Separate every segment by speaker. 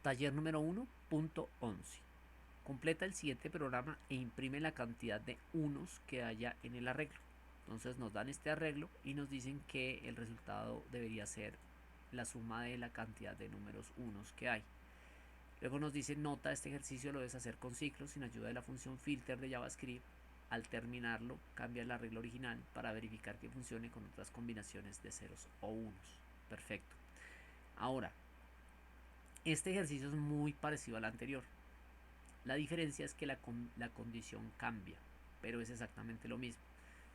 Speaker 1: Taller número 1.11. Completa el siguiente programa e imprime la cantidad de unos que haya en el arreglo. Entonces nos dan este arreglo y nos dicen que el resultado debería ser la suma de la cantidad de números unos que hay. Luego nos dice nota, este ejercicio lo debes hacer con ciclos sin ayuda de la función filter de JavaScript. Al terminarlo, cambia el arreglo original para verificar que funcione con otras combinaciones de ceros o unos. Perfecto. Ahora, este ejercicio es muy parecido al anterior. La diferencia es que la condición cambia, pero es exactamente lo mismo.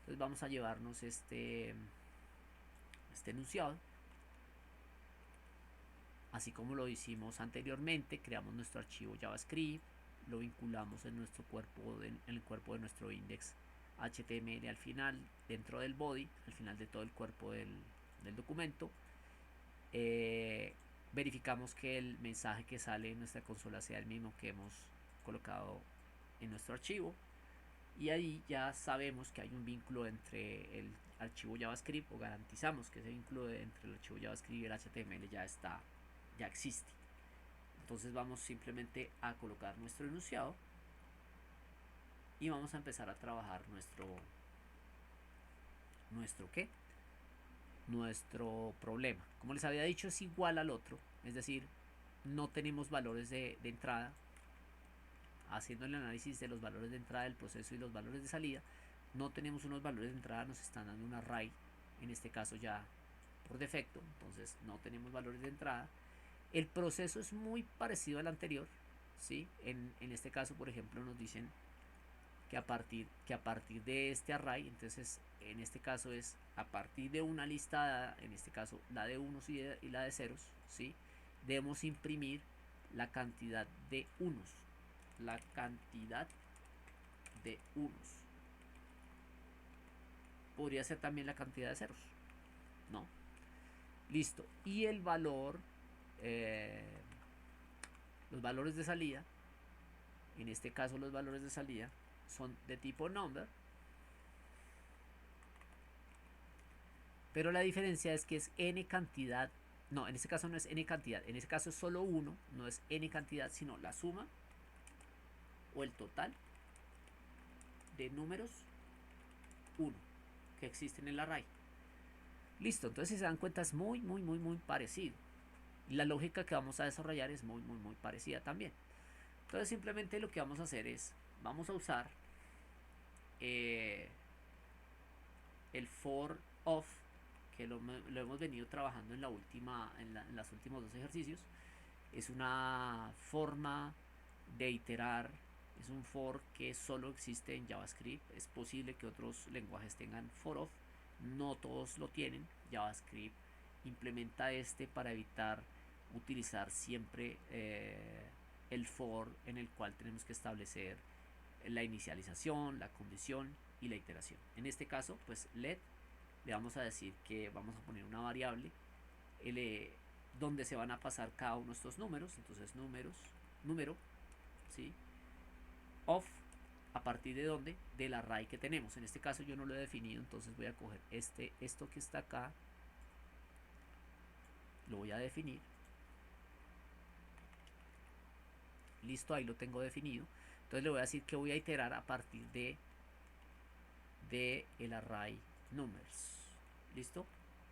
Speaker 1: Entonces vamos a llevarnos este enunciado. Así como lo hicimos anteriormente, creamos nuestro archivo JavaScript, lo vinculamos en nuestro cuerpo, en el cuerpo de nuestro index HTML al final, dentro del body, al final de todo el cuerpo del documento. Verificamos que el mensaje que sale en nuestra consola sea el mismo que hemos colocado en nuestro archivo, y ahí ya sabemos que hay un vínculo entre el archivo JavaScript, o garantizamos que ese vínculo entre el archivo JavaScript y el HTML ya existe. Entonces vamos simplemente a colocar nuestro enunciado y vamos a empezar a trabajar nuestro ¿qué? Nuestro problema. Como les había dicho, es igual al otro, es decir, no tenemos valores de entrada. Haciendo el análisis de los valores de entrada del proceso y los valores de salida, no tenemos unos valores de entrada, nos están dando un array, en este caso ya por defecto, entonces no tenemos valores de entrada. El proceso es muy parecido al anterior, ¿sí? En este caso, por ejemplo, nos dicen que a partir de este array, entonces en este caso es a partir de una lista dada, en este caso la de unos y la de ceros, ¿sí? Debemos imprimir la cantidad de unos. La cantidad de unos. Podría ser también la cantidad de ceros, ¿no? Listo. Y el valor, los valores de salida, en este caso los valores de salida son de tipo number, pero la diferencia es que es n cantidad. No, en este caso no es n cantidad, en este caso es solo 1, no es n cantidad, sino la suma o el total de números 1 que existen en el array. Listo, entonces si se dan cuenta es muy parecido. Y la lógica que vamos a desarrollar es muy parecida también. Entonces simplemente lo que vamos a hacer es, vamos a usar el for of, que lo hemos venido trabajando en los últimos dos ejercicios. Es una forma de iterar, es un for que solo existe en JavaScript. Es posible que otros lenguajes tengan for of, no todos lo tienen. JavaScript implementa este para evitar utilizar siempre el for, en el cual tenemos que establecer la inicialización, la condición y la iteración. En este caso, pues let, le vamos a decir que vamos a poner una variable donde se van a pasar cada uno de estos números. Entonces número, ¿sí? Of, a partir de dónde, del array que tenemos. En este caso yo no lo he definido, entonces voy a coger esto que está acá, lo voy a definir. Listo, ahí lo tengo definido. Entonces le voy a decir que voy a iterar a partir de el array numbers. ¿Listo?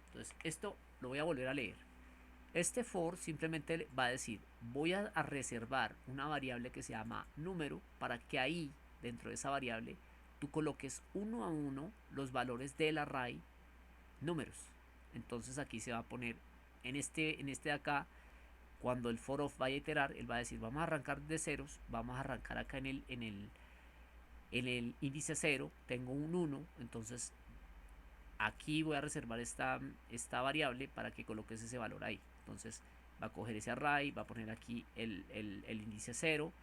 Speaker 1: Entonces esto lo voy a volver a leer. Este for simplemente va a decir, voy a reservar una variable que se llama número, para que ahí, dentro de esa variable, tú coloques uno a uno los valores del array números. Entonces aquí se va a poner, en este de acá, cuando el for of vaya a iterar, él va a decir, vamos a arrancar de ceros, vamos a arrancar acá en el índice 0, tengo un 1, entonces aquí voy a reservar esta variable para que coloques ese valor ahí. Entonces va a coger ese array, va a poner aquí el índice 0,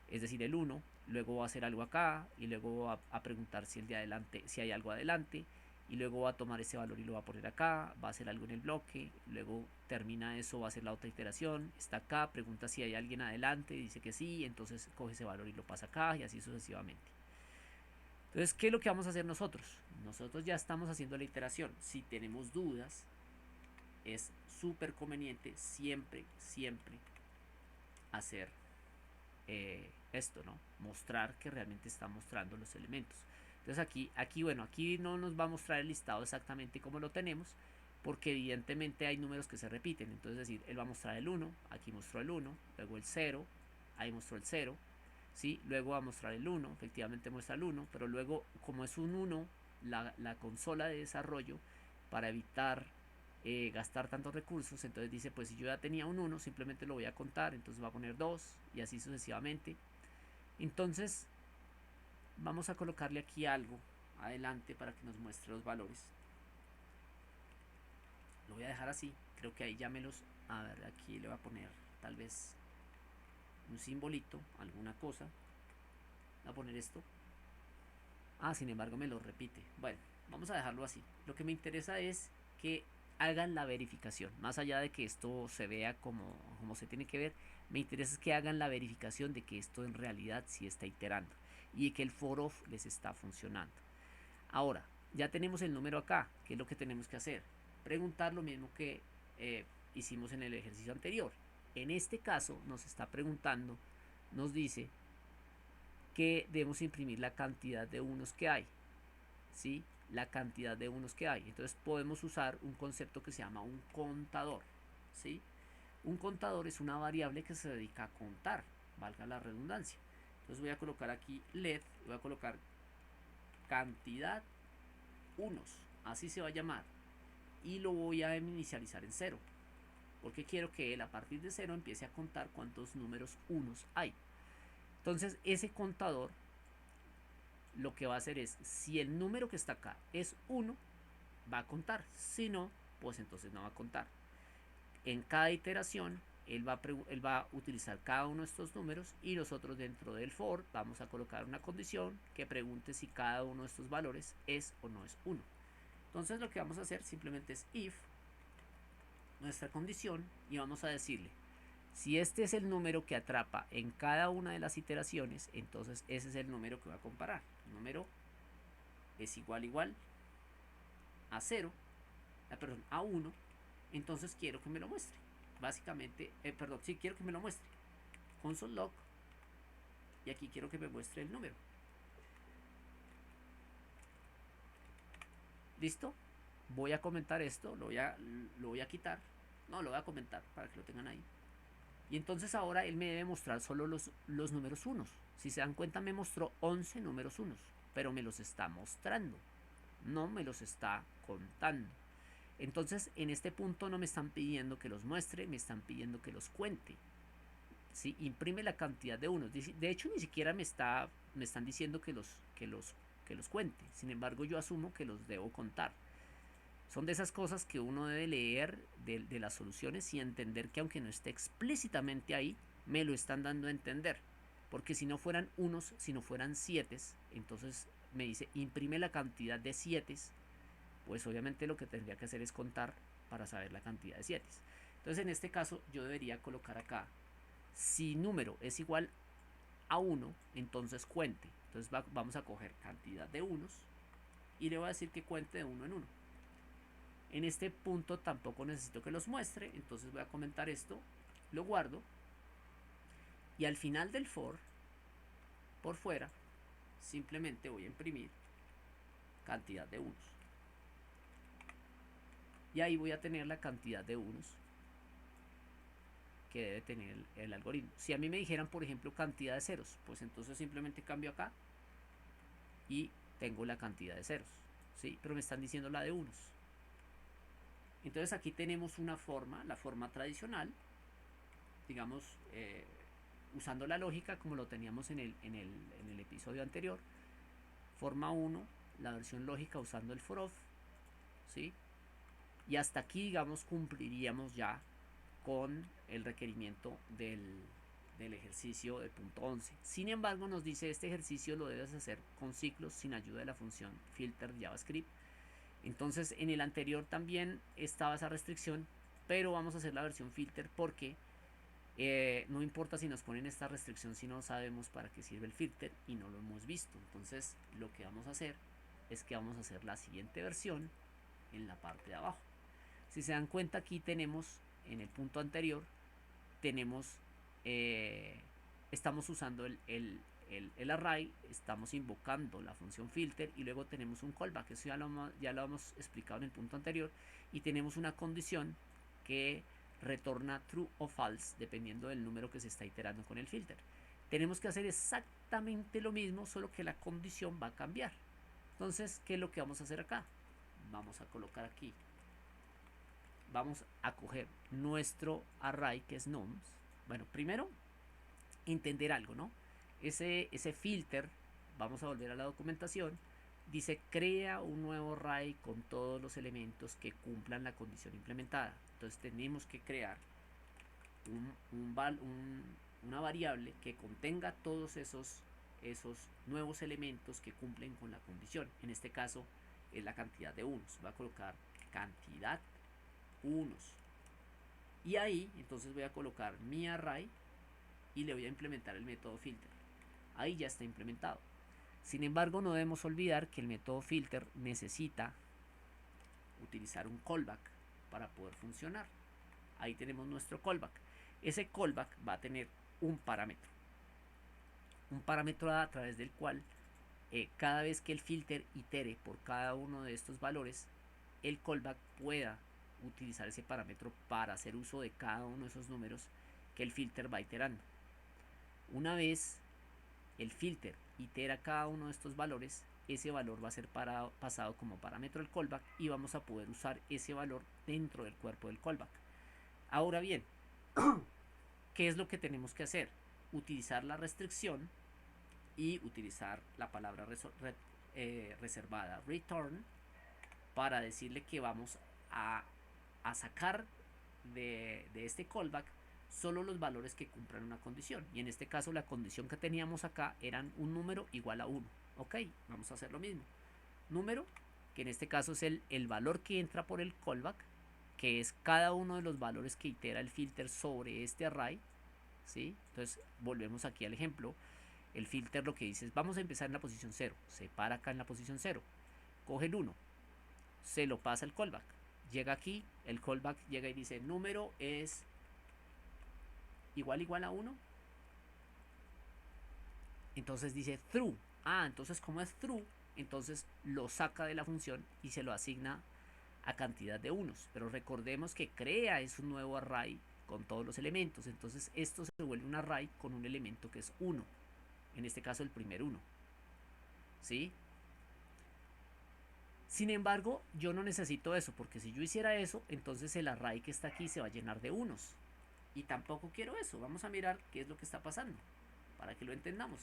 Speaker 1: es decir, el 1, luego va a hacer algo acá y luego va a preguntar si el de adelante, si hay algo adelante, y luego va a tomar ese valor y lo va a poner acá, va a hacer algo en el bloque, luego termina eso, va a hacer la otra iteración, está acá, pregunta si hay alguien adelante, dice que sí, entonces coge ese valor y lo pasa acá, y así sucesivamente. Entonces, ¿qué es lo que vamos a hacer nosotros? Nosotros ya estamos haciendo la iteración. Si tenemos dudas, es súper conveniente siempre hacer esto, ¿no? Mostrar que realmente está mostrando los elementos. Entonces bueno, aquí no nos va a mostrar el listado exactamente como lo tenemos, porque evidentemente hay números que se repiten. Entonces, es decir, él va a mostrar el 1, aquí mostró el 1, luego el 0, ahí mostró el 0, ¿sí? Luego va a mostrar el 1, efectivamente muestra el 1, pero luego, como es un 1, la consola de desarrollo, para evitar gastar tantos recursos, entonces dice, pues si yo ya tenía un 1, simplemente lo voy a contar, entonces va a poner 2 y así sucesivamente. Entonces vamos a colocarle aquí algo adelante para que nos muestre los valores. Lo voy a dejar así, creo que ahí ya me los... A ver, aquí le voy a poner tal vez un simbolito, alguna cosa. Voy a poner esto. Ah, sin embargo me lo repite. Bueno, vamos a dejarlo así. Lo que me interesa es que hagan la verificación. Más allá de que esto se vea como se tiene que ver, me interesa es que hagan la verificación de que esto en realidad sí está iterando y que el for of les está funcionando. Ahora, ya tenemos el número acá. ¿Qué es lo que tenemos que hacer? Preguntar lo mismo que hicimos en el ejercicio anterior. En este caso nos está preguntando, nos dice que debemos imprimir la cantidad de unos que hay, ¿sí? La cantidad de unos que hay. Entonces podemos usar un concepto que se llama un contador, ¿sí? Un contador es una variable que se dedica a contar, valga la redundancia. Entonces voy a colocar aquí led, voy a colocar cantidad unos, así se va a llamar, y lo voy a inicializar en 0, porque quiero que él a partir de 0 empiece a contar cuántos números unos hay. Entonces ese contador lo que va a hacer es, si el número que está acá es 1, va a contar. Si no, pues entonces no va a contar. En cada iteración, él va a utilizar cada uno de estos números y nosotros dentro del for vamos a colocar una condición que pregunte si cada uno de estos valores es o no es 1. Entonces lo que vamos a hacer simplemente es if nuestra condición y vamos a decirle, si este es el número que atrapa en cada una de las iteraciones, entonces ese es el número que va a comparar. El número es igual a 0, perdón, a 1, entonces quiero que me lo muestre. Básicamente, perdón, sí quiero que me lo muestre. Console log, y aquí quiero que me muestre el número. ¿Listo? Voy a comentar esto, lo voy a quitar. No, lo voy a comentar para que lo tengan ahí. Y entonces ahora él me debe mostrar solo los números unos. Si se dan cuenta me mostró 11 números unos, pero me los está mostrando, no me los está contando. Entonces en este punto no me están pidiendo que los muestre, me están pidiendo que los cuente. ¿Sí? Imprime la cantidad de unos. De hecho ni siquiera me están diciendo que los cuente. Sin embargo yo asumo que los debo contar. Son de esas cosas que uno debe leer de las soluciones y entender que aunque no esté explícitamente ahí, me lo están dando a entender. Porque si no fueran unos, si no fueran 7, entonces me dice imprime la cantidad de 7, pues obviamente lo que tendría que hacer es contar para saber la cantidad de 7. Entonces en este caso yo debería colocar acá, si número es igual a 1, entonces cuente. Entonces vamos a coger cantidad de unos y le voy a decir que cuente de 1 en 1. En este punto tampoco necesito que los muestre, entonces voy a comentar esto, lo guardo y al final del for, por fuera, simplemente voy a imprimir cantidad de unos. Y ahí voy a tener la cantidad de unos que debe tener el algoritmo. Si a mí me dijeran, por ejemplo, cantidad de ceros, pues entonces simplemente cambio acá y tengo la cantidad de ceros, ¿sí? Pero me están diciendo la de unos. Entonces aquí tenemos una forma, la forma tradicional, digamos, usando la lógica como lo teníamos en el episodio anterior. Forma 1, la versión lógica usando el for of, ¿sí? Y hasta aquí, digamos, cumpliríamos ya con el requerimiento del ejercicio del punto 11. Sin embargo, nos dice este ejercicio lo debes hacer con ciclos sin ayuda de la función filter JavaScript. Entonces en el anterior también estaba esa restricción, pero vamos a hacer la versión filter porque no importa si nos ponen esta restricción si no sabemos para qué sirve el filter y no lo hemos visto. Entonces lo que vamos a hacer es que vamos a hacer la siguiente versión en la parte de abajo. Si se dan cuenta, aquí tenemos en el punto anterior tenemos eh, estamos usando el array, estamos invocando la función filter y luego tenemos un callback, eso ya lo hemos explicado en el punto anterior, y tenemos una condición que retorna true o false dependiendo del número que se está iterando con el filter. Tenemos que hacer exactamente lo mismo, solo que la condición va a cambiar. Entonces, ¿qué es lo que vamos a hacer acá? Vamos a colocar aquí, vamos a coger nuestro array que es nums. Bueno, primero entender algo, ¿no? Ese filter, vamos a volver a la documentación, dice crea un nuevo array con todos los elementos que cumplan la condición implementada. Entonces tenemos que crear una variable que contenga todos esos nuevos elementos que cumplen con la condición. En este caso es la cantidad de unos. Voy a colocar cantidad unos. Y ahí entonces voy a colocar mi array y le voy a implementar el método filter. Ahí ya está implementado. Sin embargo, no debemos olvidar que el método filter necesita utilizar un callback para poder funcionar. Ahí tenemos nuestro callback. Ese callback va a tener un parámetro. Un parámetro a través del cual cada vez que el filter itere por cada uno de estos valores, el callback pueda utilizar ese parámetro para hacer uso de cada uno de esos números que el filter va iterando. Una vez el filter itera cada uno de estos valores, ese valor va a ser pasado como parámetro del callback y vamos a poder usar ese valor dentro del cuerpo del callback. Ahora bien, ¿qué es lo que tenemos que hacer? Utilizar la restricción y utilizar la palabra reservada return para decirle que vamos a sacar de este callback solo los valores que cumplan una condición. Y en este caso la condición que teníamos acá eran un número igual a 1. Ok, vamos a hacer lo mismo. Número, que en este caso es el valor que entra por el callback, que es cada uno de los valores que itera el filter sobre este array. ¿Sí? Entonces volvemos aquí al ejemplo. El filter lo que dice es vamos a empezar en la posición 0. Se para acá en la posición 0. Coge el 1. Se lo pasa el callback. Llega aquí, el callback llega y dice número es igual a 1. Entonces dice true. Entonces como es true, entonces lo saca de la función y se lo asigna a cantidad de unos. Pero recordemos que crea es un nuevo array con todos los elementos. Entonces esto se vuelve un array con un elemento que es 1. En este caso el primer 1. ¿Sí? Sin embargo, yo no necesito eso, porque si yo hiciera eso, entonces el array que está aquí se va a llenar de unos. Y tampoco quiero eso. Vamos a mirar qué es lo que está pasando, para que lo entendamos.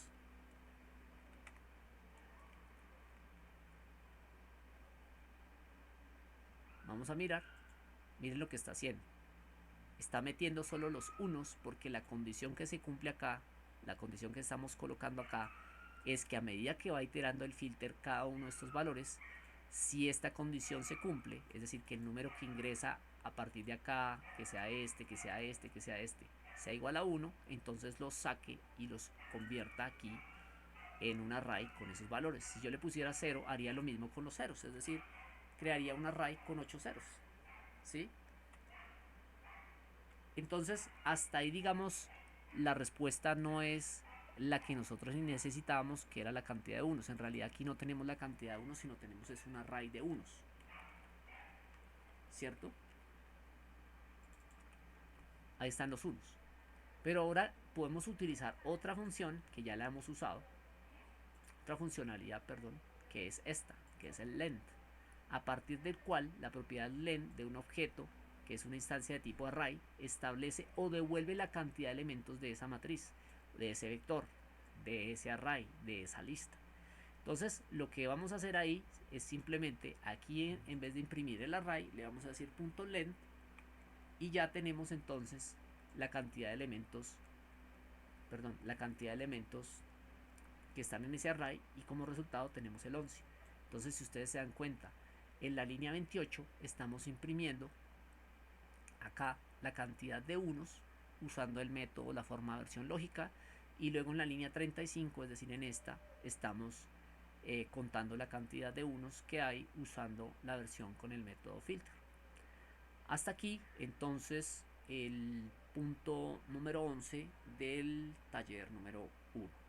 Speaker 1: Vamos a mirar. Miren lo que está haciendo. Está metiendo solo los unos, porque la condición que se cumple acá, la condición que estamos colocando acá, es que a medida que va iterando el filter cada uno de estos valores, si esta condición se cumple, es decir, que el número que ingresa a partir de acá, que sea este, que sea este, que sea este, sea igual a 1, entonces los saque y los convierta aquí en un array con esos valores. Si yo le pusiera 0, haría lo mismo con los ceros, es decir, crearía un array con 8 ceros. ¿Sí? Entonces, hasta ahí, digamos, la respuesta no es la que nosotros necesitábamos, que era la cantidad de unos. En realidad aquí no tenemos la cantidad de unos, sino tenemos es un array de unos. ¿Cierto? Ahí están los unos. Pero ahora podemos utilizar otra función que ya la hemos usado. Otra funcionalidad, perdón, que es esta, que es el length. A partir del cual la propiedad length de un objeto, que es una instancia de tipo array, establece o devuelve la cantidad de elementos de esa matriz, de ese vector, de ese array, de esa lista. Entonces lo que vamos a hacer ahí es simplemente aquí en vez de imprimir el array le vamos a decir .length y ya tenemos entonces la cantidad de elementos, que están en ese array y como resultado tenemos el 11. Entonces si ustedes se dan cuenta, en la línea 28 estamos imprimiendo acá la cantidad de unos usando el método, la forma versión lógica, y luego en la línea 35, es decir en esta, estamos contando la cantidad de unos que hay usando la versión con el método filter. Hasta aquí entonces el punto número 11 del taller número 1.